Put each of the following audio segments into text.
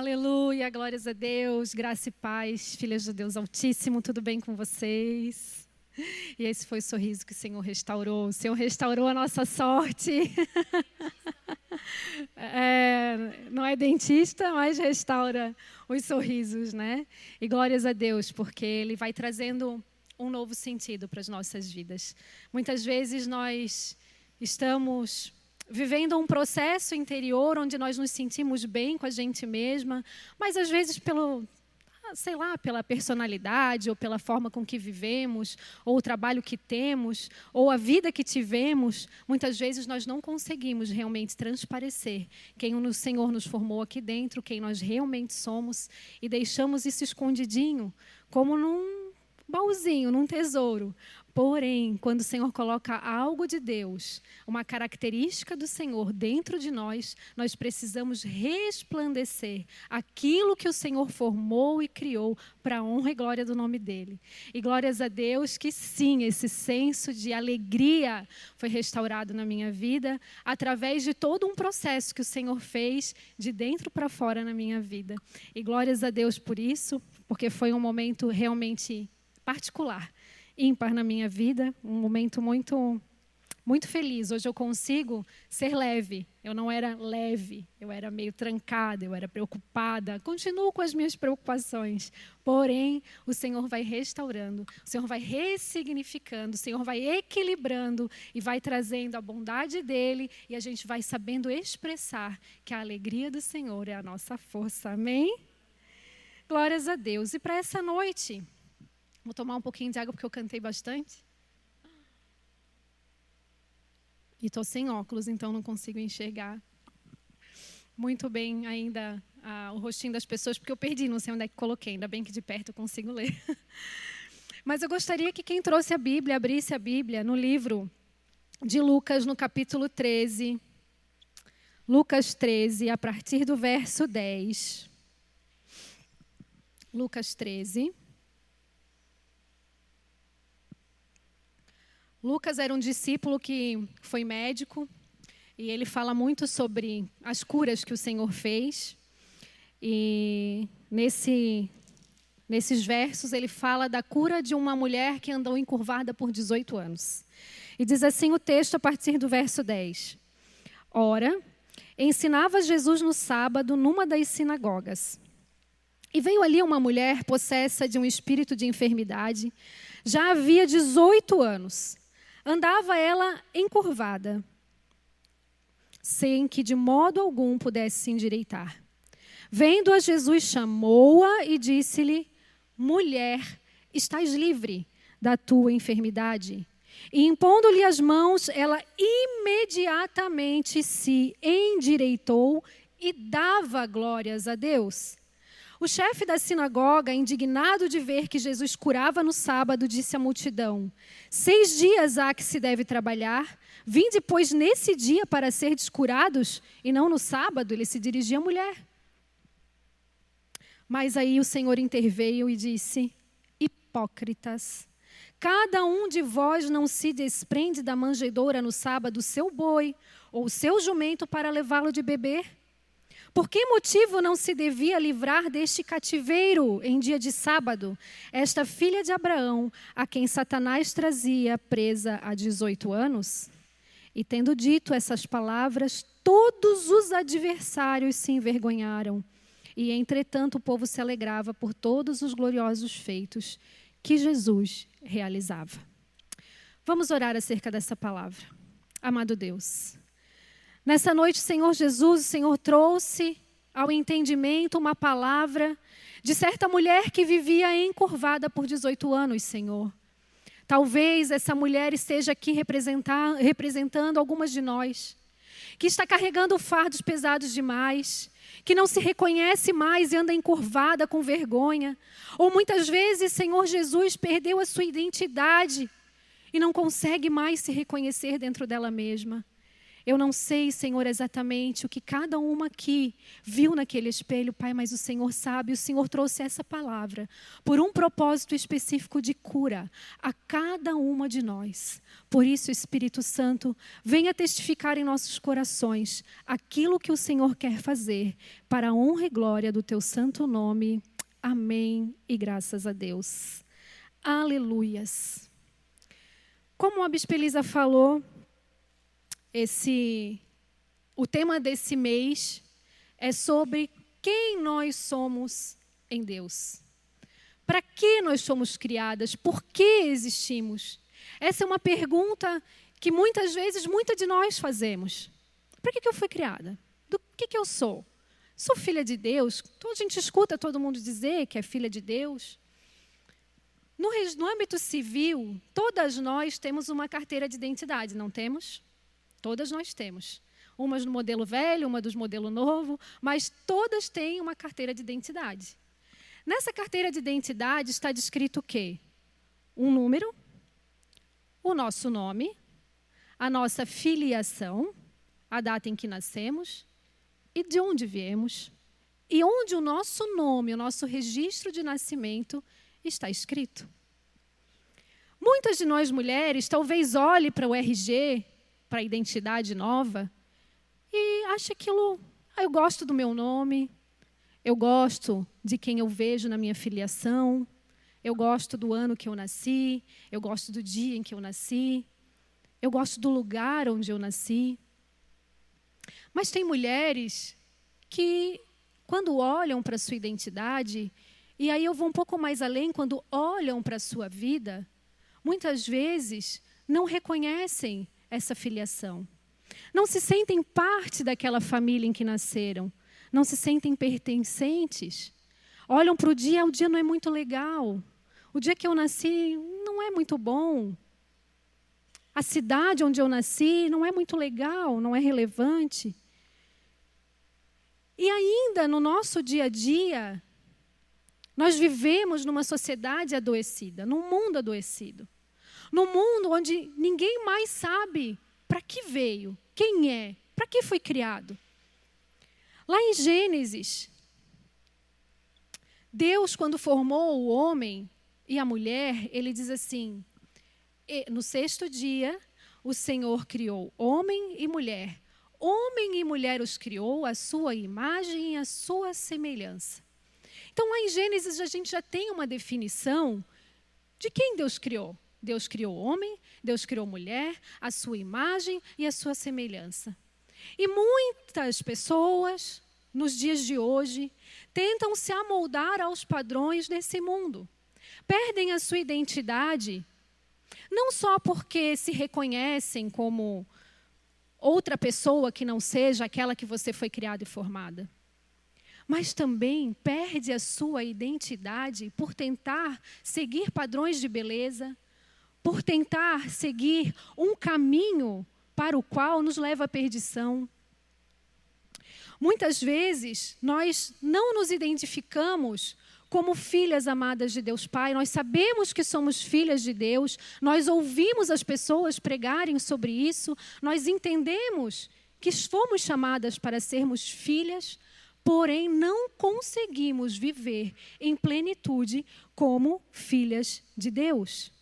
Aleluia, glórias a Deus, graça e paz, filhas de Deus Altíssimo, tudo bem com vocês? E esse foi o sorriso que o Senhor restaurou. O Senhor restaurou a nossa sorte. Não é dentista, mas restaura os sorrisos, né? E glórias a Deus, porque Ele vai trazendo um novo sentido para as nossas vidas. Muitas vezes nós estamos vivendo um processo interior onde nós nos sentimos bem com a gente mesma, mas às vezes pela personalidade, ou pela forma com que vivemos, ou o trabalho que temos, ou a vida que tivemos, muitas vezes nós não conseguimos realmente transparecer quem o Senhor nos formou aqui dentro, quem nós realmente somos, e deixamos isso escondidinho, como num baúzinho, num tesouro. Porém, quando o Senhor coloca algo de Deus, uma característica do Senhor dentro de nós, nós precisamos resplandecer aquilo que o Senhor formou e criou para a honra e glória do nome dEle. E glórias a Deus que sim, esse senso de alegria foi restaurado na minha vida através de todo um processo que o Senhor fez de dentro para fora na minha vida. E glórias a Deus por isso, porque foi um momento realmente particular, ímpar na minha vida, um momento muito, muito feliz. Hoje eu consigo ser leve. Eu não era leve, eu era meio trancada, eu era preocupada. Continuo com as minhas preocupações. Porém, o Senhor vai restaurando, o Senhor vai ressignificando, o Senhor vai equilibrando e vai trazendo a bondade dEle, e a gente vai sabendo expressar que a alegria do Senhor é a nossa força. Amém? Glórias a Deus. E para essa noite, vou tomar um pouquinho de água porque eu cantei bastante. E estou sem óculos, então não consigo enxergar muito bem ainda o rostinho das pessoas, porque eu perdi, não sei onde é que coloquei. Ainda bem que de perto eu consigo ler. Mas eu gostaria que quem trouxe a Bíblia, abrisse a Bíblia no livro de Lucas, no capítulo 13. Lucas 13, a partir do verso 10. Lucas 13. Lucas era um discípulo que foi médico e ele fala muito sobre as curas que o Senhor fez. E nesses versos ele fala da cura de uma mulher que andou encurvada por 18 anos. E diz assim o texto a partir do verso 10. Ora, ensinava Jesus no sábado numa das sinagogas. E veio ali uma mulher possessa de um espírito de enfermidade, já havia 18 anos. Andava ela encurvada, sem que de modo algum pudesse se endireitar. Vendo-a, Jesus chamou-a e disse-lhe: mulher, estás livre da tua enfermidade. E impondo-lhe as mãos, ela imediatamente se endireitou e dava glórias a Deus. O chefe da sinagoga, indignado de ver que Jesus curava no sábado, disse à multidão: 6 dias há que se deve trabalhar, vinde, pois, nesse dia para serdes curados, e não no sábado. Ele se dirigia à mulher. Mas aí o Senhor interveio e disse: hipócritas, cada um de vós não se desprende da manjedoura no sábado o seu boi ou o seu jumento para levá-lo de beber? Por que motivo não se devia livrar deste cativeiro em dia de sábado esta filha de Abraão, a quem Satanás trazia presa há 18 anos? E tendo dito essas palavras, todos os adversários se envergonharam. E, entretanto, o povo se alegrava por todos os gloriosos feitos que Jesus realizava. Vamos orar acerca dessa palavra. Amado Deus, nessa noite, Senhor Jesus, o Senhor trouxe ao entendimento uma palavra de certa mulher que vivia encurvada por 18 anos, Senhor. Talvez essa mulher esteja aqui representando algumas de nós, que está carregando fardos pesados demais, que não se reconhece mais e anda encurvada com vergonha. Ou muitas vezes, Senhor Jesus, perdeu a sua identidade e não consegue mais se reconhecer dentro dela mesma. Eu não sei, Senhor, exatamente o que cada uma aqui viu naquele espelho, Pai, mas o Senhor sabe, o Senhor trouxe essa palavra por um propósito específico de cura a cada uma de nós. Por isso, Espírito Santo, venha testificar em nossos corações aquilo que o Senhor quer fazer para a honra e glória do teu santo nome. Amém e graças a Deus. Aleluias. Como a Bispa Elisa falou, o tema desse mês é sobre quem nós somos em Deus. Para que nós somos criadas? Por que existimos? Essa é uma pergunta que muitas vezes, muitas de nós fazemos. Para que eu fui criada? Do que eu sou? Sou filha de Deus? A gente escuta todo mundo dizer que é filha de Deus. No âmbito civil, todas nós temos uma carteira de identidade, não temos? Todas nós temos. Umas no modelo velho, uma dos modelo novo, mas todas têm uma carteira de identidade. Nessa carteira de identidade está descrito o quê? Um número, o nosso nome, a nossa filiação, a data em que nascemos e de onde viemos, e onde o nosso nome, o nosso registro de nascimento está escrito. Muitas de nós mulheres talvez olhem para o RG, para a identidade nova, e acha aquilo, eu gosto do meu nome, eu gosto de quem eu vejo na minha filiação, eu gosto do ano que eu nasci, eu gosto do dia em que eu nasci, eu gosto do lugar onde eu nasci. Mas tem mulheres que, quando olham para a sua identidade, e aí eu vou um pouco mais além, quando olham para a sua vida, muitas vezes não reconhecem essa filiação. Não se sentem parte daquela família em que nasceram. Não se sentem pertencentes. Olham para o dia não é muito legal. O dia que eu nasci não é muito bom. A cidade onde eu nasci não é muito legal, não é relevante. E ainda no nosso dia a dia, nós vivemos numa sociedade adoecida, num mundo adoecido. Num mundo onde ninguém mais sabe para que veio, quem é, para que foi criado. Lá em Gênesis, Deus, quando formou o homem e a mulher, ele diz assim, no sexto dia, o Senhor criou homem e mulher. Homem e mulher os criou, a sua imagem e a sua semelhança. Então, lá em Gênesis, a gente já tem uma definição de quem Deus criou. Deus criou homem, Deus criou mulher, a sua imagem e a sua semelhança. E muitas pessoas, nos dias de hoje, tentam se amoldar aos padrões desse mundo. Perdem a sua identidade, não só porque se reconhecem como outra pessoa que não seja aquela que você foi criada e formada, mas também perde a sua identidade por tentar seguir padrões de beleza, por tentar seguir um caminho para o qual nos leva à perdição. Muitas vezes, nós não nos identificamos como filhas amadas de Deus Pai. Nós sabemos que somos filhas de Deus, nós ouvimos as pessoas pregarem sobre isso, nós entendemos que fomos chamadas para sermos filhas, porém não conseguimos viver em plenitude como filhas de Deus.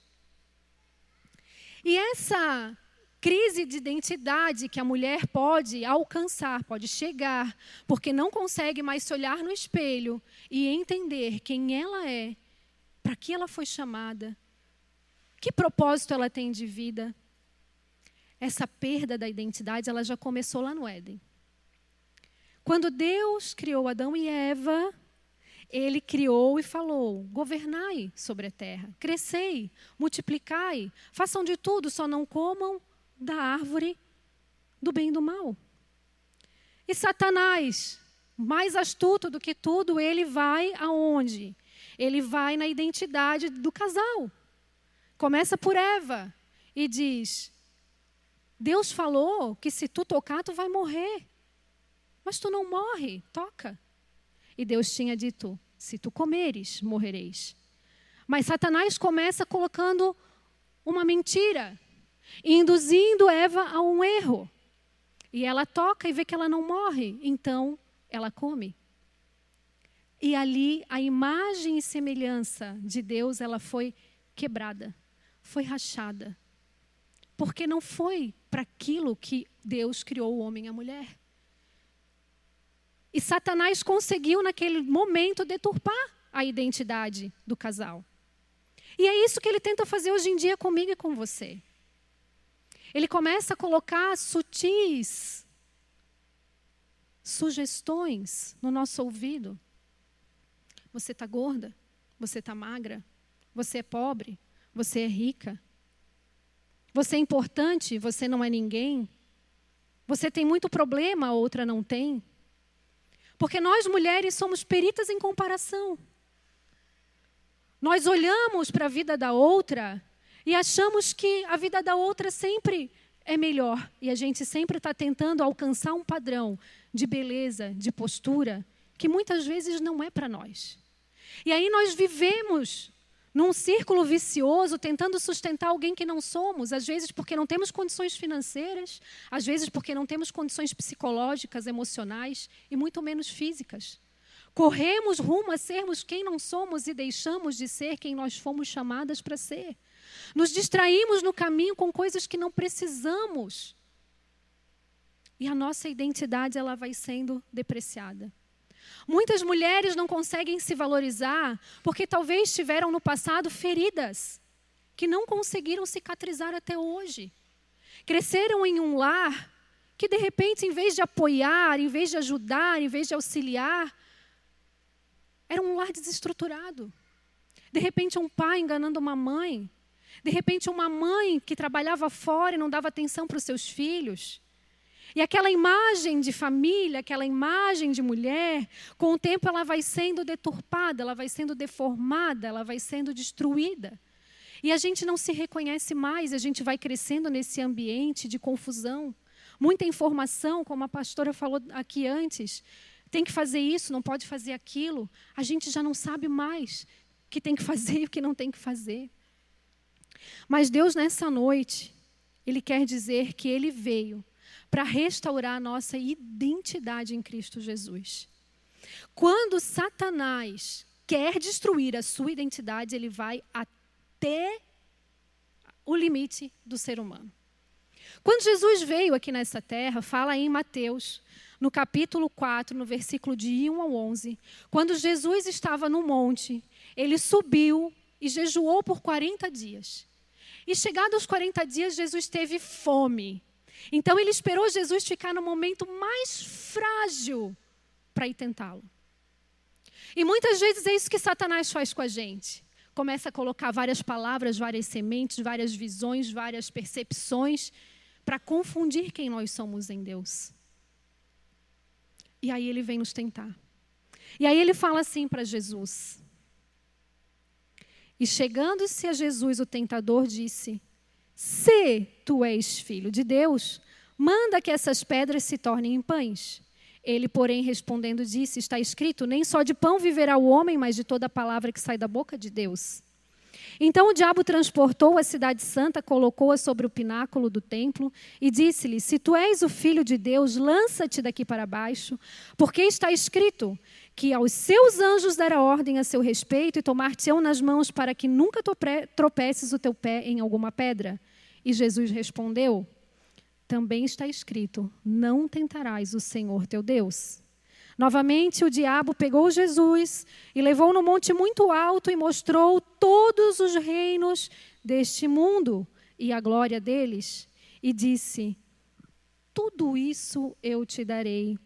E essa crise de identidade que a mulher pode alcançar, pode chegar, porque não consegue mais se olhar no espelho e entender quem ela é, para que ela foi chamada, que propósito ela tem de vida. Essa perda da identidade, ela já começou lá no Éden. Quando Deus criou Adão e Eva, Ele criou e falou, governai sobre a terra, crescei, multiplicai, façam de tudo, só não comam da árvore do bem e do mal. E Satanás, mais astuto do que tudo, ele vai aonde? Ele vai na identidade do casal. Começa por Eva e diz, Deus falou que se tu tocar, tu vai morrer. Mas tu não morre, toca. E Deus tinha dito, se tu comeres, morrereis. Mas Satanás começa colocando uma mentira, induzindo Eva a um erro. E ela toca e vê que ela não morre, então ela come. E ali a imagem e semelhança de Deus, ela foi quebrada, foi rachada. Porque não foi para aquilo que Deus criou o homem e a mulher. E Satanás conseguiu naquele momento deturpar a identidade do casal. E é isso que ele tenta fazer hoje em dia comigo e com você. Ele começa a colocar sutis sugestões no nosso ouvido. Você está gorda? Você está magra? Você é pobre? Você é rica? Você é importante? Você não é ninguém? Você tem muito problema, a outra não tem? Porque nós mulheres somos peritas em comparação. Nós olhamos para a vida da outra e achamos que a vida da outra sempre é melhor. E a gente sempre está tentando alcançar um padrão de beleza, de postura, que muitas vezes não é para nós. E aí nós vivemos num círculo vicioso, tentando sustentar alguém que não somos, às vezes porque não temos condições financeiras, às vezes porque não temos condições psicológicas, emocionais e muito menos físicas. Corremos rumo a sermos quem não somos e deixamos de ser quem nós fomos chamadas para ser. Nos distraímos no caminho com coisas que não precisamos. E a nossa identidade ela vai sendo depreciada. Muitas mulheres não conseguem se valorizar porque talvez tiveram no passado feridas que não conseguiram cicatrizar até hoje. Cresceram em um lar que, de repente, em vez de apoiar, em vez de ajudar, em vez de auxiliar, era um lar desestruturado. De repente, um pai enganando uma mãe. De repente, uma mãe que trabalhava fora e não dava atenção para os seus filhos. E aquela imagem de família, aquela imagem de mulher, com o tempo ela vai sendo deturpada, ela vai sendo deformada, ela vai sendo destruída. E a gente não se reconhece mais, a gente vai crescendo nesse ambiente de confusão. Muita informação, como a pastora falou aqui antes, tem que fazer isso, não pode fazer aquilo. A gente já não sabe mais o que tem que fazer e o que não tem que fazer. Mas Deus, nessa noite, Ele quer dizer que Ele veio para restaurar a nossa identidade em Cristo Jesus. Quando Satanás quer destruir a sua identidade, ele vai até o limite do ser humano. Quando Jesus veio aqui nessa terra, fala em Mateus, no capítulo 4, no versículo de 1 ao 11, quando Jesus estava no monte, ele subiu e jejuou por 40 dias. E chegados aos 40 dias, Jesus teve fome. Então, ele esperou Jesus ficar no momento mais frágil para ir tentá-lo. E muitas vezes é isso que Satanás faz com a gente. Começa a colocar várias palavras, várias sementes, várias visões, várias percepções para confundir quem nós somos em Deus. E aí ele vem nos tentar. E aí ele fala assim para Jesus. E chegando-se a Jesus, o tentador disse: se tu és filho de Deus, manda que essas pedras se tornem em pães. Ele, porém, respondendo, disse: está escrito, nem só de pão viverá o homem, mas de toda a palavra que sai da boca de Deus. Então o diabo transportou a cidade santa, colocou-a sobre o pináculo do templo e disse-lhe: se tu és o filho de Deus, lança-te daqui para baixo, porque está escrito que aos seus anjos dará ordem a seu respeito e tomar-te-ão nas mãos para que nunca tropeces o teu pé em alguma pedra. E Jesus respondeu: também está escrito, não tentarás o Senhor teu Deus. Novamente o diabo pegou Jesus e levou no monte muito alto e mostrou todos os reinos deste mundo e a glória deles. E disse: tudo isso eu te darei,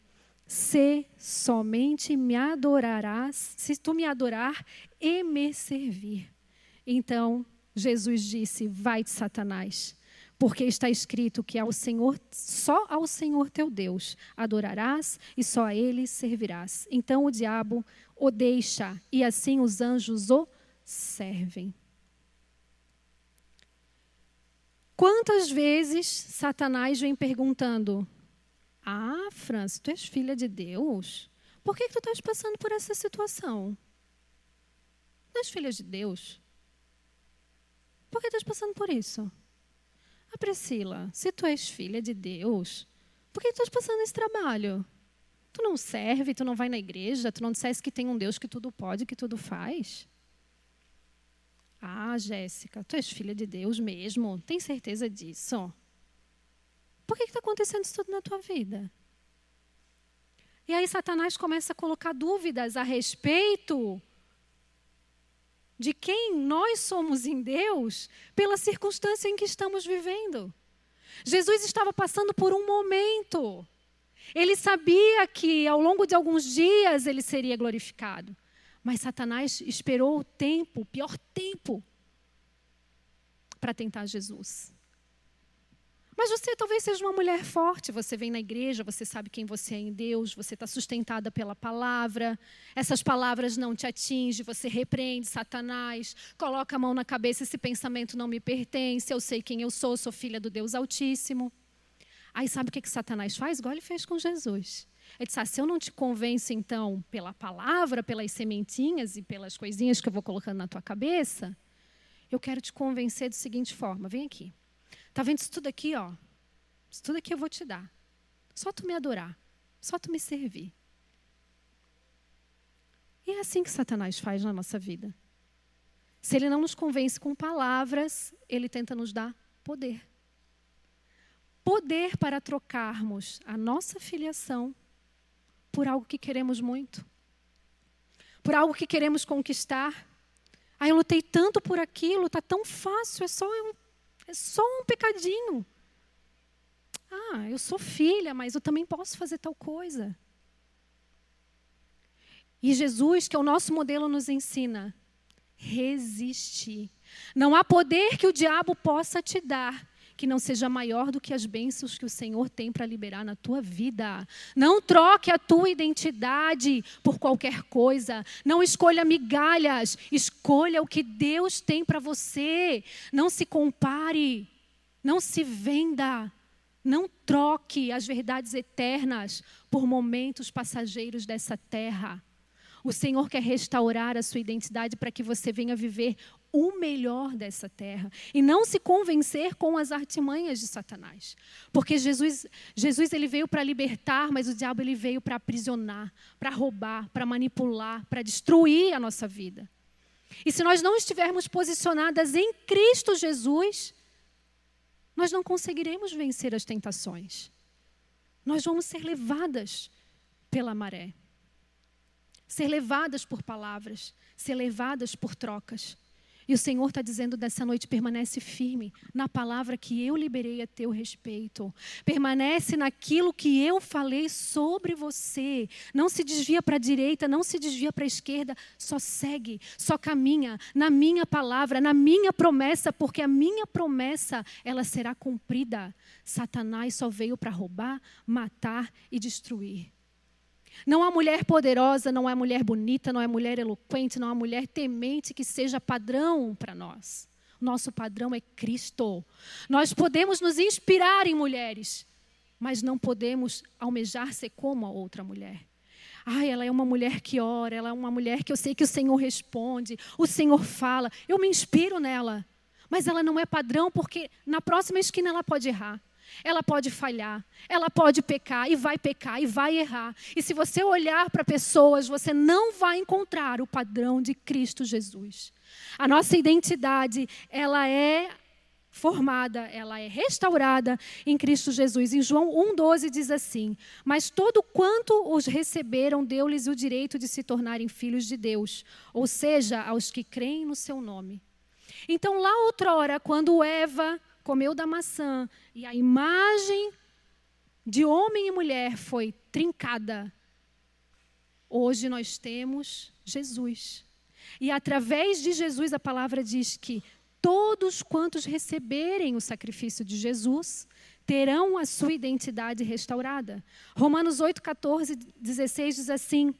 se somente me adorarás, se tu me adorar e me servir. Então Jesus disse: vai-te, Satanás, porque está escrito que ao Senhor, só ao Senhor teu Deus adorarás e só a Ele servirás. Então o diabo o deixa e assim os anjos o servem. Quantas vezes Satanás vem perguntando: ah, França, tu és filha de Deus? Por que tu estás passando por essa situação? Tu és filha de Deus? Por que estás passando por isso? Ah, Priscila, se tu és filha de Deus, Por que tu estás passando esse trabalho? Tu não serve, tu não vai na igreja, tu não disseste que tem um Deus que tudo pode, que tudo faz? Ah, Jéssica, tu és filha de Deus mesmo? Tem certeza disso? Por que está acontecendo isso tudo na tua vida? E aí Satanás começa a colocar dúvidas a respeito de quem nós somos em Deus pela circunstância em que estamos vivendo. Jesus estava passando por um momento. Ele sabia que ao longo de alguns dias ele seria glorificado. Mas Satanás esperou o tempo, o pior tempo, para tentar Jesus. Mas você talvez seja uma mulher forte, você vem na igreja, você sabe quem você é em Deus, você está sustentada pela palavra, essas palavras não te atingem, você repreende Satanás, coloca a mão na cabeça, esse pensamento não me pertence, eu sei quem eu sou filha do Deus Altíssimo. Aí sabe o que Satanás faz? Igual ele fez com Jesus. Ele disse, se eu não te convenço então pela palavra, pelas sementinhas e pelas coisinhas que eu vou colocando na tua cabeça, eu quero te convencer da seguinte forma, vem aqui. Está vendo isso tudo aqui, ó? Isso tudo aqui eu vou te dar. Só tu me adorar. Só tu me servir. E é assim que Satanás faz na nossa vida. Se ele não nos convence com palavras, ele tenta nos dar poder. Poder para trocarmos a nossa filiação por algo que queremos muito. Por algo que queremos conquistar. Ah, eu lutei tanto por aquilo, está tão fácil, é só um pecadinho. Ah, eu sou filha, mas eu também posso fazer tal coisa. E Jesus, que é o nosso modelo, nos ensina: resistir. Não há poder que o diabo possa te dar que não seja maior do que as bênçãos que o Senhor tem para liberar na tua vida. Não troque a tua identidade por qualquer coisa. Não escolha migalhas. Escolha o que Deus tem para você. Não se compare. Não se venda. Não troque as verdades eternas por momentos passageiros dessa terra. O Senhor quer restaurar a sua identidade para que você venha viver o melhor dessa terra. E não se convencer com as artimanhas de Satanás. Porque Jesus ele veio para libertar, mas o diabo ele veio para aprisionar, para roubar, para manipular, para destruir a nossa vida. E se nós não estivermos posicionadas em Cristo Jesus, nós não conseguiremos vencer as tentações. Nós vamos ser levadas pela maré. Ser levadas por palavras, ser levadas por trocas. E o Senhor está dizendo dessa noite, permanece firme na palavra que eu liberei a teu respeito. Permanece naquilo que eu falei sobre você. Não se desvia para a direita, não se desvia para a esquerda. Só segue, só caminha na minha palavra, na minha promessa, porque a minha promessa, ela será cumprida. Satanás só veio para roubar, matar e destruir. Não há mulher poderosa, não há mulher bonita, não há mulher eloquente, não há mulher temente que seja padrão para nós. Nosso padrão é Cristo. Nós podemos nos inspirar em mulheres, mas não podemos almejar ser como a outra mulher. Ela é uma mulher que ora, ela é uma mulher que eu sei que o Senhor responde, o Senhor fala, eu me inspiro nela. Mas ela não é padrão porque na próxima esquina ela pode errar. Ela pode falhar, ela pode pecar e vai errar. E se você olhar para pessoas, você não vai encontrar o padrão de Cristo Jesus. A nossa identidade, ela é formada, ela é restaurada em Cristo Jesus. Em João 1,12 diz assim: mas todo quanto os receberam, deu-lhes o direito de se tornarem filhos de Deus, ou seja, aos que creem no seu nome. Então, lá outrora, quando Eva comeu da maçã e a imagem de homem e mulher foi trincada, hoje nós temos Jesus. E através de Jesus a palavra diz que todos quantos receberem o sacrifício de Jesus terão a sua identidade restaurada. Romanos 8, 14, 16 diz assim: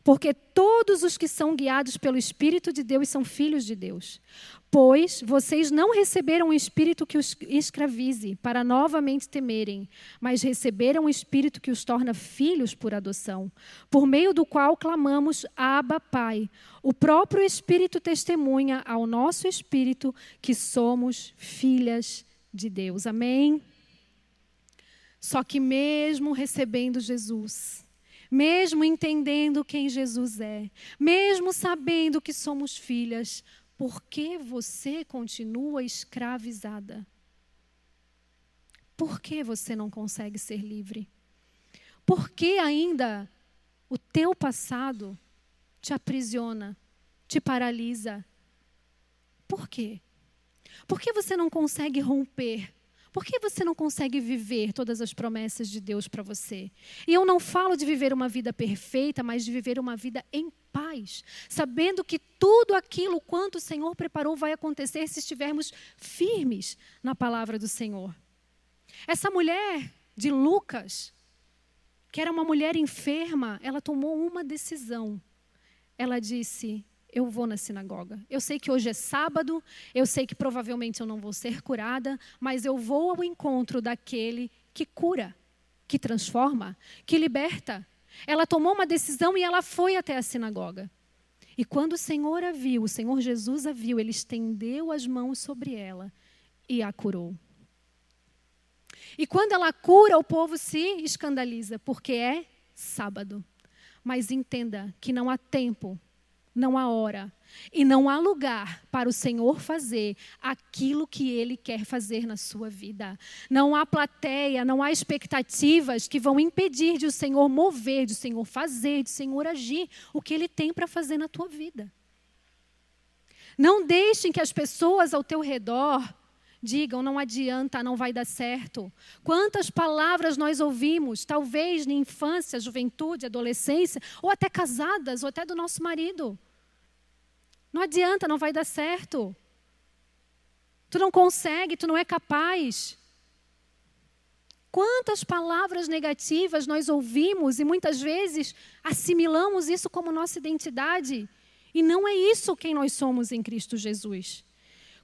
porque todos os que são guiados pelo Espírito de Deus são filhos de Deus. Pois vocês não receberam um espírito que os escravize para novamente temerem, mas receberam um espírito que os torna filhos por adoção, por meio do qual clamamos, Abba, Pai. O próprio Espírito testemunha ao nosso espírito que somos filhas de Deus. Amém? Só que mesmo recebendo Jesus, mesmo entendendo quem Jesus é, mesmo sabendo que somos filhas, por que você continua escravizada? Por que você não consegue ser livre? Por que ainda o teu passado te aprisiona, te paralisa? Por quê? Por que você não consegue romper? Por que você não consegue viver todas as promessas de Deus para você? E eu não falo de viver uma vida perfeita, mas de viver uma vida em paz, sabendo que tudo aquilo quanto o Senhor preparou vai acontecer se estivermos firmes na palavra do Senhor. Essa mulher de Lucas, que era uma mulher enferma, ela tomou uma decisão. Ela disse: eu vou na sinagoga. Eu sei que hoje é sábado, eu sei que provavelmente eu não vou ser curada, mas eu vou ao encontro daquele que cura, que transforma, que liberta. Ela tomou uma decisão e ela foi até a sinagoga. E quando o Senhor a viu, o Senhor Jesus a viu, ele estendeu as mãos sobre ela e a curou. E quando ela cura, o povo se escandaliza, porque é sábado. Mas entenda que não há tempo, não há hora e não há lugar para o Senhor fazer aquilo que Ele quer fazer na sua vida. Não há plateia, não há expectativas que vão impedir de o Senhor mover, de o Senhor fazer, de o Senhor agir o que Ele tem para fazer na tua vida. Não deixem que as pessoas ao teu redor digam: não adianta, não vai dar certo. Quantas palavras nós ouvimos, talvez na infância, juventude, adolescência, ou até casadas, ou até do nosso marido. Não adianta, não vai dar certo. Tu não consegue, tu não é capaz. Quantas palavras negativas nós ouvimos e muitas vezes assimilamos isso como nossa identidade. E não é isso quem nós somos em Cristo Jesus.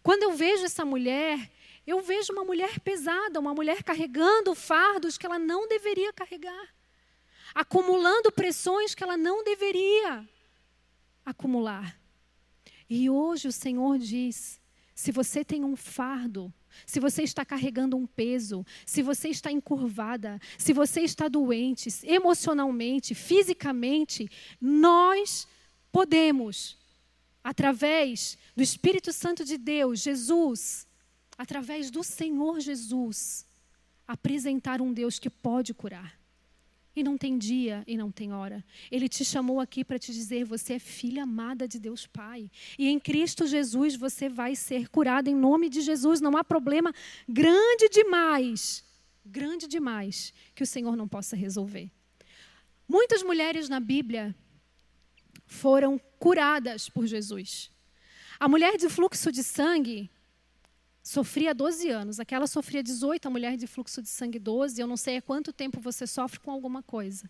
Quando eu vejo essa mulher, eu vejo uma mulher pesada, uma mulher carregando fardos que ela não deveria carregar, acumulando pressões que ela não deveria acumular. E hoje o Senhor diz: se você tem um fardo, se você está carregando um peso, se você está encurvada, se você está doente, emocionalmente, fisicamente, nós podemos, através do Espírito Santo de Deus, Jesus, através do Senhor Jesus, apresentar um Deus que pode curar. E não tem dia e não tem hora. Ele te chamou aqui para te dizer: você é filha amada de Deus Pai. E em Cristo Jesus você vai ser curada em nome de Jesus. Não há problema grande demais que o Senhor não possa resolver. Muitas mulheres na Bíblia foram curadas por Jesus. A mulher de fluxo de sangue sofria 12 anos. Aquela sofria 18, a mulher de fluxo de sangue 12. Eu não sei há quanto tempo você sofre com alguma coisa.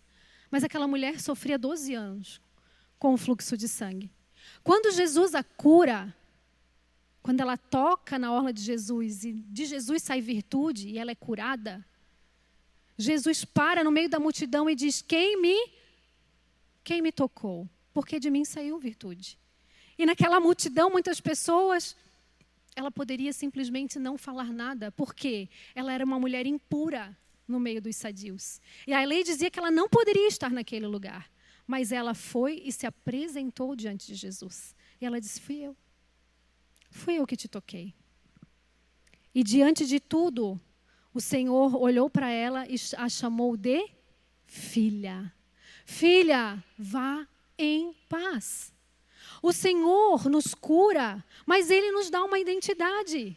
Mas aquela mulher sofria 12 anos com o fluxo de sangue. Quando Jesus a cura, quando ela toca na orla de Jesus e de Jesus sai virtude e ela é curada, Jesus para no meio da multidão e diz: quem me tocou? Porque de mim saiu virtude. E naquela multidão, muitas pessoas, ela poderia simplesmente não falar nada, porque ela era uma mulher impura no meio dos sadios. E a lei dizia que ela não poderia estar naquele lugar. Mas ela foi e se apresentou diante de Jesus. E ela disse: fui eu que te toquei. E diante de tudo, o Senhor olhou para ela e a chamou de filha. Filha, vá em paz. O Senhor nos cura, mas Ele nos dá uma identidade.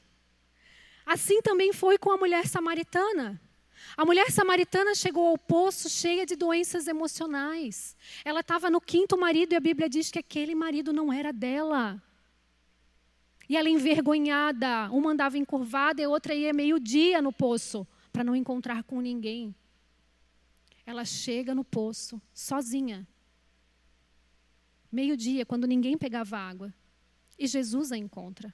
Assim também foi com a mulher samaritana. A mulher samaritana chegou ao poço cheia de doenças emocionais. Ela estava no 5º marido e a Bíblia diz que aquele marido não era dela. E ela envergonhada, uma andava encurvada e a outra ia meio-dia no poço para não encontrar com ninguém. Ela chega no poço sozinha. Meio-dia, quando ninguém pegava água. E Jesus a encontra.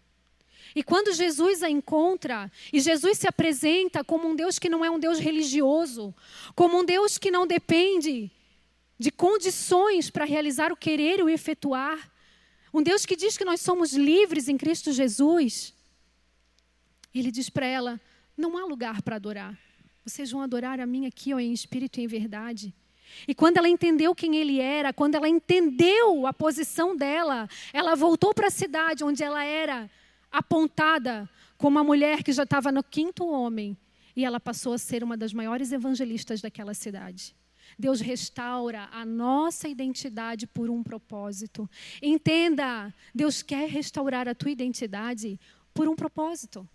E quando Jesus a encontra, e Jesus se apresenta como um Deus que não é um Deus religioso, como um Deus que não depende de condições para realizar o querer e o efetuar, um Deus que diz que nós somos livres em Cristo Jesus, Ele diz para ela: não há lugar para adorar. Vocês vão adorar a mim aqui, ó, em espírito e em verdade. E quando ela entendeu quem ele era, quando ela entendeu a posição dela, ela voltou para a cidade onde ela era apontada como uma mulher que já estava no 5º homem. E ela passou a ser uma das maiores evangelistas daquela cidade. Deus restaura a nossa identidade por um propósito. Entenda, Deus quer restaurar a tua identidade por um propósito.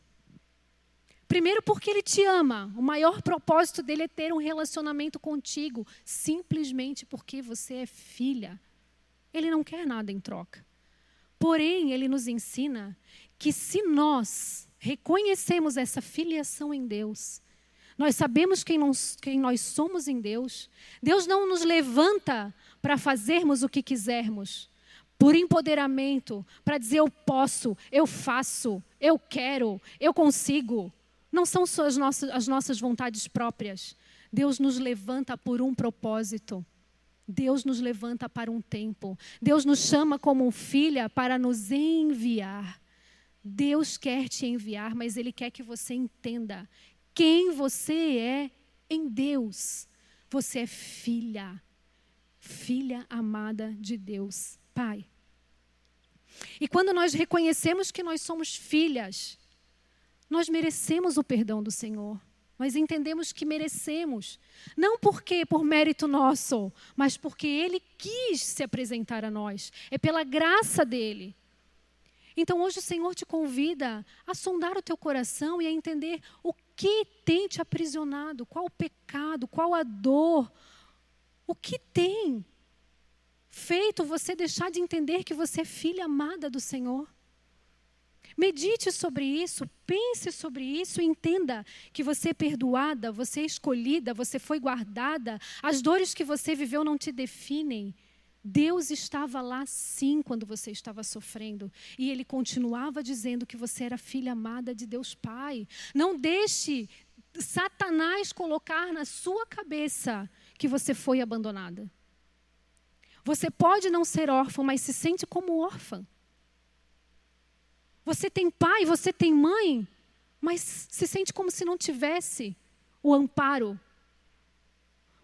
Primeiro porque Ele te ama. O maior propósito dele é ter um relacionamento contigo. Simplesmente porque você é filha. Ele não quer nada em troca. Porém, Ele nos ensina que se nós reconhecemos essa filiação em Deus, nós sabemos quem nós somos em Deus, Deus não nos levanta para fazermos o que quisermos, por empoderamento, para dizer eu posso, eu faço, eu quero, eu consigo. Não são só as nossas vontades próprias. Deus nos levanta por um propósito. Deus nos levanta para um tempo. Deus nos chama como filha para nos enviar. Deus quer te enviar, mas Ele quer que você entenda quem você é em Deus. Você é filha. Filha amada de Deus, Pai. E quando nós reconhecemos que nós somos filhas, nós merecemos o perdão do Senhor. Nós entendemos que merecemos. Não porque por mérito nosso, mas porque Ele quis se apresentar a nós. É pela graça dEle. Então hoje o Senhor te convida a sondar o teu coração e a entender o que tem te aprisionado, qual o pecado, qual a dor, o que tem feito você deixar de entender que você é filha amada do Senhor. Medite sobre isso, pense sobre isso e entenda que você é perdoada, você é escolhida, você foi guardada. As dores que você viveu não te definem. Deus estava lá sim quando você estava sofrendo. E Ele continuava dizendo que você era filha amada de Deus Pai. Não deixe Satanás colocar na sua cabeça que você foi abandonada. Você pode não ser órfã, mas se sente como órfã. Você tem pai, você tem mãe, mas se sente como se não tivesse o amparo.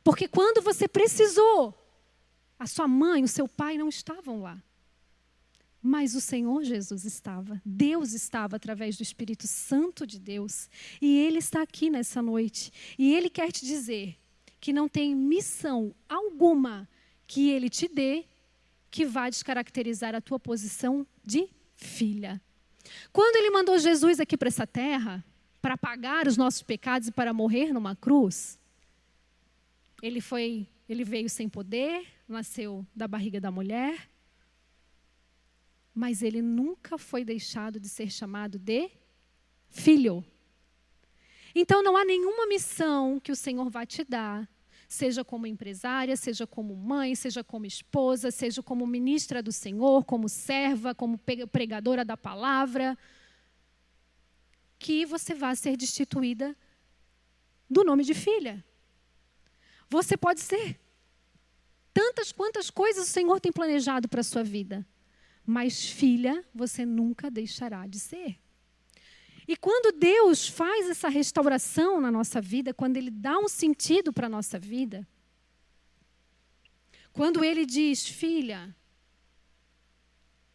Porque quando você precisou, a sua mãe, o seu pai não estavam lá. Mas o Senhor Jesus estava. Deus estava através do Espírito Santo de Deus. E Ele está aqui nessa noite. E Ele quer te dizer que não tem missão alguma que Ele te dê que vá descaracterizar a tua posição de filha. Quando Ele mandou Jesus aqui para essa terra, para pagar os nossos pecados e para morrer numa cruz, Ele veio sem poder, nasceu da barriga da mulher, mas Ele nunca foi deixado de ser chamado de filho. Então não há nenhuma missão que o Senhor vai te dar, seja como empresária, seja como mãe, seja como esposa, seja como ministra do Senhor, como serva, como pregadora da palavra, que você vá ser destituída do nome de filha. Você pode ser tantas quantas coisas o Senhor tem planejado para a sua vida, mas filha você nunca deixará de ser. E quando Deus faz essa restauração na nossa vida, quando Ele dá um sentido para a nossa vida, quando Ele diz, filha,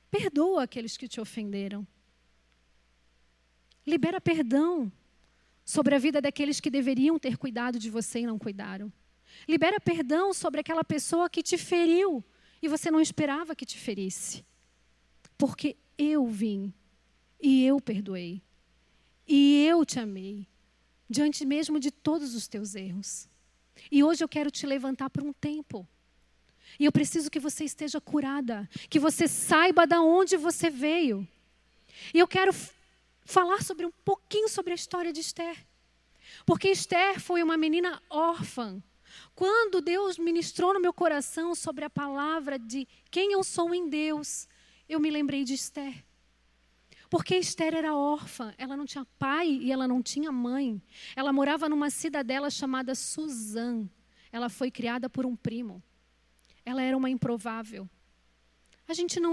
perdoa aqueles que te ofenderam. Libera perdão sobre a vida daqueles que deveriam ter cuidado de você e não cuidaram. Libera perdão sobre aquela pessoa que te feriu e você não esperava que te ferisse. Porque eu vim e eu perdoei. E eu te amei, diante mesmo de todos os teus erros. E hoje eu quero te levantar por um tempo. E eu preciso que você esteja curada, que você saiba de onde você veio. E eu quero falar um pouquinho sobre a história de Esther. Porque Esther foi uma menina órfã. Quando Deus ministrou no meu coração sobre a palavra de quem eu sou em Deus, eu me lembrei de Esther. Porque Esther era órfã, ela não tinha pai e ela não tinha mãe. Ela morava numa cidadela chamada Suzã. Ela foi criada por um primo. Ela era uma improvável.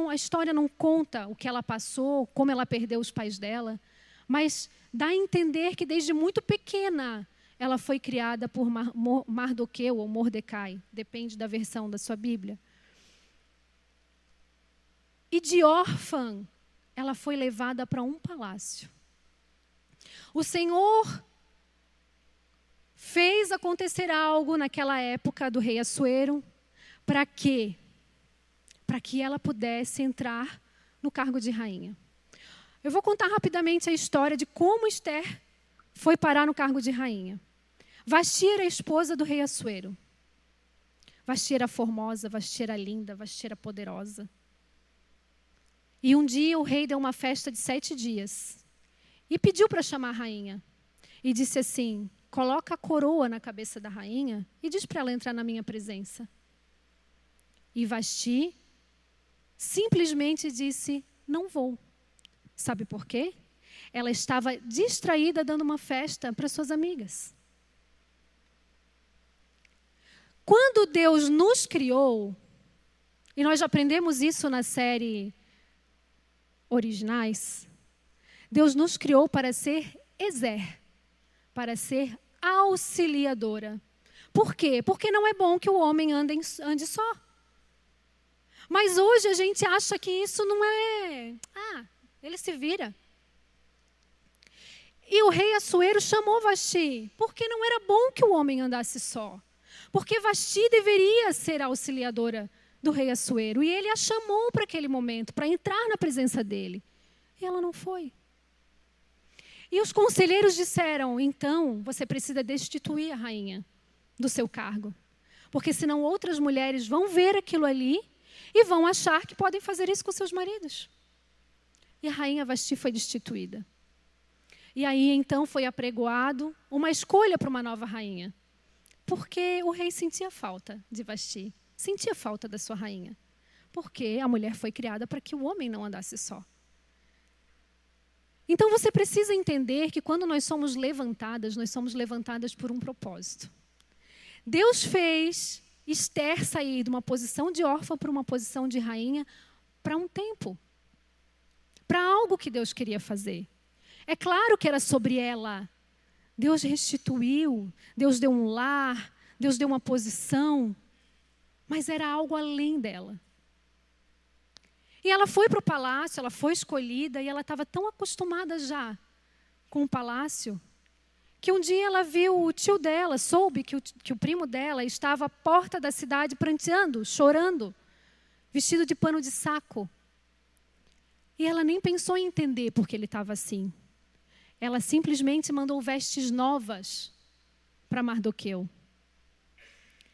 A história não conta o que ela passou, como ela perdeu os pais dela, mas dá a entender que desde muito pequena ela foi criada por Mardoqueu ou Mordecai, depende da versão da sua Bíblia. E de órfã, ela foi levada para um palácio. O Senhor fez acontecer algo naquela época do rei Assuero. Para quê? Para que ela pudesse entrar no cargo de rainha. Eu vou contar rapidamente a história de como Esther foi parar no cargo de rainha. Vasti era a esposa do rei Assuero. Vasti era formosa, Vasti era linda, Vasti era poderosa. E um dia o rei deu uma festa de 7 dias. E pediu para chamar a rainha. E disse assim, coloca a coroa na cabeça da rainha e diz para ela entrar na minha presença. E Vasti simplesmente disse, não vou. Sabe por quê? Ela estava distraída dando uma festa para suas amigas. Quando Deus nos criou, e nós já aprendemos isso na série Originais, Deus nos criou para ser Ezer, para ser auxiliadora. Por quê? Porque não é bom que o homem ande só. Mas hoje a gente acha que isso não é... ele se vira. E o rei Assuero chamou Vasti, porque não era bom que o homem andasse só. Porque Vasti deveria ser a auxiliadora do rei Assuero. E ele a chamou para aquele momento, para entrar na presença dele. E ela não foi. E os conselheiros disseram, então, você precisa destituir a rainha do seu cargo. Porque senão outras mulheres vão ver aquilo ali e vão achar que podem fazer isso com seus maridos. E a rainha Vasti foi destituída. E aí, então, foi apregoado uma escolha para uma nova rainha. Porque o rei sentia falta de Vasti. Sentia falta da sua rainha. Porque a mulher foi criada para que o homem não andasse só. Então, você precisa entender que quando nós somos levantadas por um propósito. Deus fez Esther sair de uma posição de órfã para uma posição de rainha para um tempo. Para algo que Deus queria fazer. É claro que era sobre ela. Deus restituiu, Deus deu um lar, Deus deu uma posição, mas era algo além dela. E ela foi para o palácio, ela foi escolhida e ela estava tão acostumada já com o palácio, que um dia ela viu o tio dela, soube que o primo dela estava à porta da cidade pranteando, chorando, vestido de pano de saco. E ela nem pensou em entender por que ele estava assim. Ela simplesmente mandou vestes novas para Mardoqueu.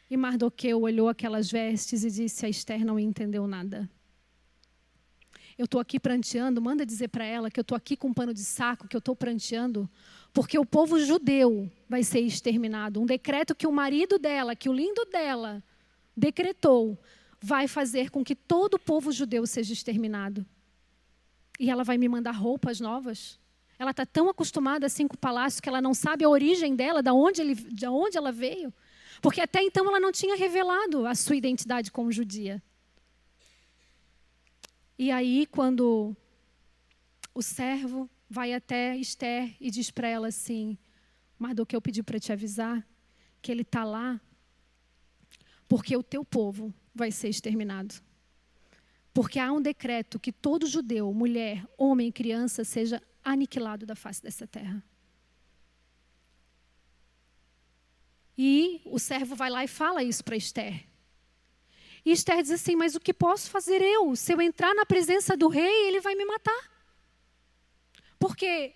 E Mardoqueu olhou aquelas vestes e disse, a Esther não entendeu nada. Eu estou aqui pranteando, manda dizer para ela que eu estou aqui com um pano de saco, que eu estou pranteando, porque o povo judeu vai ser exterminado. Um decreto que o marido dela, que o lindo dela, decretou, vai fazer com que todo o povo judeu seja exterminado. E ela vai me mandar roupas novas? Ela está tão acostumada assim com o palácio que ela não sabe a origem dela, de onde ela veio. Porque até então ela não tinha revelado a sua identidade como judia. E aí, quando o servo vai até Esther e diz para ela assim, Mardoqueu pediu para te avisar que ele está lá porque o teu povo vai ser exterminado. Porque há um decreto que todo judeu, mulher, homem e criança seja aniquilado da face dessa terra. E o servo vai lá e fala isso para Esther. E Esther diz assim, mas o que posso fazer eu? Se eu entrar na presença do rei, ele vai me matar. Porque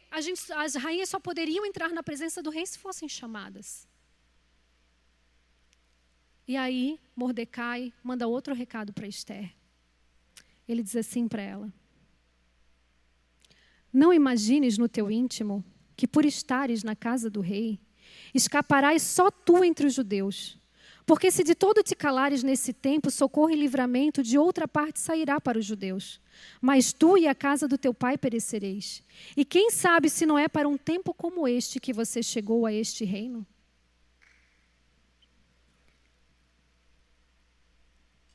as rainhas só poderiam entrar na presença do rei se fossem chamadas. E aí, Mordecai manda outro recado para Esther. Ele diz assim para ela. Não imagines no teu íntimo que por estares na casa do rei, escaparás só tu entre os judeus. Porque se de todo te calares nesse tempo, socorro e livramento de outra parte sairá para os judeus. Mas tu e a casa do teu pai perecereis. E quem sabe se não é para um tempo como este que você chegou a este reino?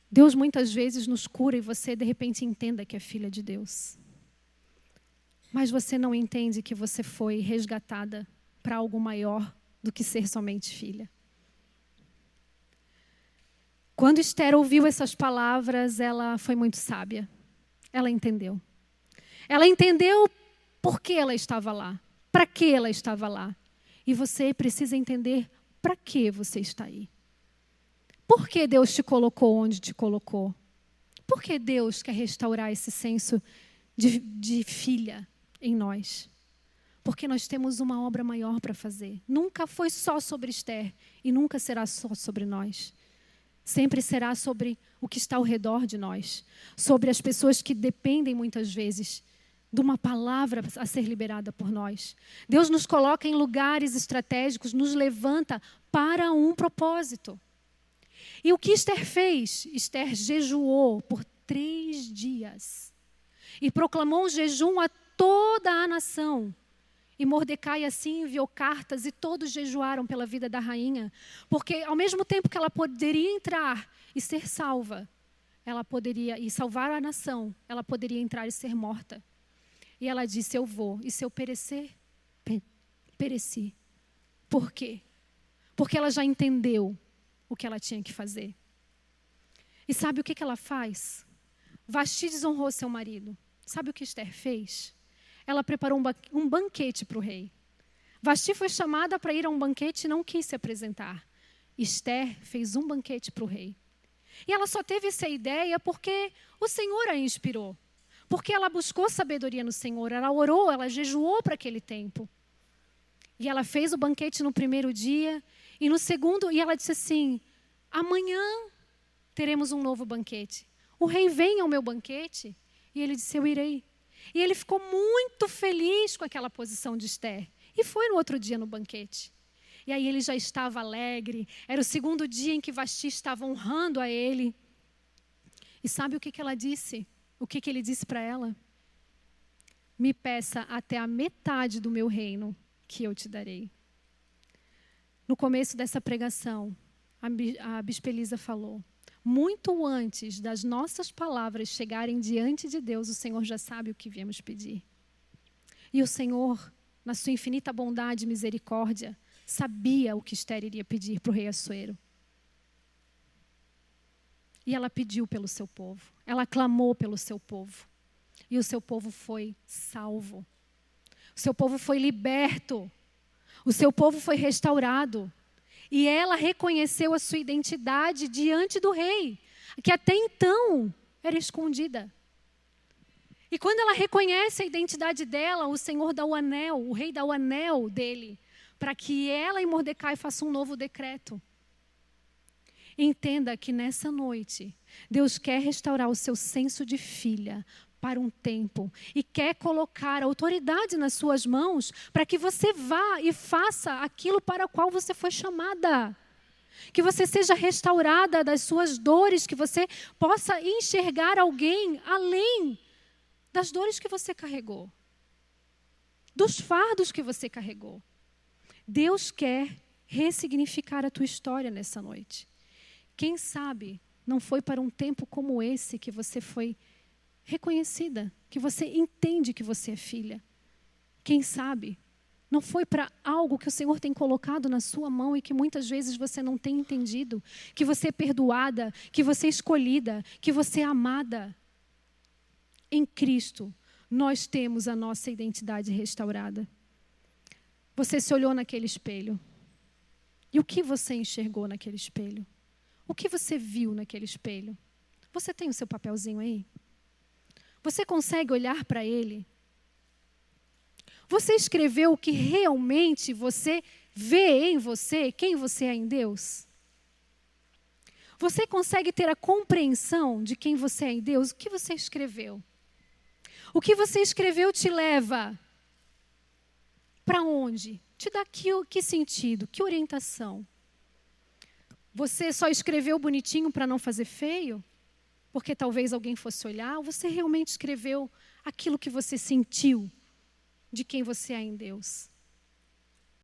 Deus muitas vezes nos cura e você de repente entenda que é filha de Deus. Mas você não entende que você foi resgatada para algo maior do que ser somente filha. Quando Esther ouviu essas palavras, ela foi muito sábia. Ela entendeu. Ela entendeu por que ela estava lá, para que ela estava lá. E você precisa entender para que você está aí. Por que Deus te colocou onde te colocou? Por que Deus quer restaurar esse senso de filha em nós? Porque nós temos uma obra maior para fazer. Nunca foi só sobre Esther e nunca será só sobre nós. Sempre será sobre o que está ao redor de nós. Sobre as pessoas que dependem muitas vezes de uma palavra a ser liberada por nós. Deus nos coloca em lugares estratégicos, nos levanta para um propósito. E o que Esther fez? Esther jejuou por 3 dias. E proclamou um jejum a toda a nação. E Mordecai assim enviou cartas e todos jejuaram pela vida da rainha. Porque ao mesmo tempo que ela poderia entrar e ser salva, ela poderia, e salvar a nação, ela poderia entrar e ser morta. E ela disse, eu vou, e se eu perecer, pereci. Por quê? Porque ela já entendeu o que ela tinha que fazer. E sabe o que ela faz? Vasti desonrou seu marido. Sabe o que Esther fez? Ela preparou um banquete para o rei. Vasti foi chamada para ir a um banquete e não quis se apresentar. Esther fez um banquete para o rei. E ela só teve essa ideia porque o Senhor a inspirou. Porque ela buscou sabedoria no Senhor, ela orou, ela jejuou para aquele tempo. E ela fez o banquete no primeiro dia, e no segundo, e ela disse assim, amanhã teremos um novo banquete. O rei vem ao meu banquete, e ele disse, eu irei. E ele ficou muito feliz com aquela posição de Esther. E foi no outro dia no banquete. E aí ele já estava alegre, era o segundo dia em que Vasti estava honrando a ele. E sabe o que ela disse? O que ele disse para ela? Me peça até a metade do meu reino, que eu te darei. No começo dessa pregação, a Bispa Elisa falou, muito antes das nossas palavras chegarem diante de Deus, o Senhor já sabe o que viemos pedir. E o Senhor, na sua infinita bondade e misericórdia, sabia o que Esther iria pedir para o rei Assuero. E ela pediu pelo seu povo. Ela clamou pelo seu povo. E o seu povo foi salvo. O seu povo foi liberto. O seu povo foi restaurado. E ela reconheceu a sua identidade diante do rei, que até então era escondida. E quando ela reconhece a identidade dela, o Senhor dá o anel, o rei dá o anel dele, para que ela e Mordecai façam um novo decreto. Entenda que nessa noite, Deus quer restaurar o seu senso de filha para um tempo e quer colocar autoridade nas suas mãos para que você vá e faça aquilo para o qual você foi chamada. Que você seja restaurada das suas dores, que você possa enxergar alguém além das dores que você carregou, dos fardos que você carregou. Deus quer ressignificar a tua história nessa noite. Quem sabe não foi para um tempo como esse que você foi reconhecida, que você entende que você é filha. Quem sabe não foi para algo que o Senhor tem colocado na sua mão e que muitas vezes você não tem entendido, que você é perdoada, que você é escolhida, que você é amada. Em Cristo, nós temos a nossa identidade restaurada. Você se olhou naquele espelho. E o que você enxergou naquele espelho? O que você viu naquele espelho? Você tem o seu papelzinho aí? Você consegue olhar para ele? Você escreveu o que realmente você vê em você, quem você é em Deus? Você consegue ter a compreensão de quem você é em Deus? O que você escreveu? O que você escreveu te leva para onde? Te dá que sentido, que orientação? Você só escreveu bonitinho para não fazer feio? Porque talvez alguém fosse olhar? Ou você realmente escreveu aquilo que você sentiu de quem você é em Deus?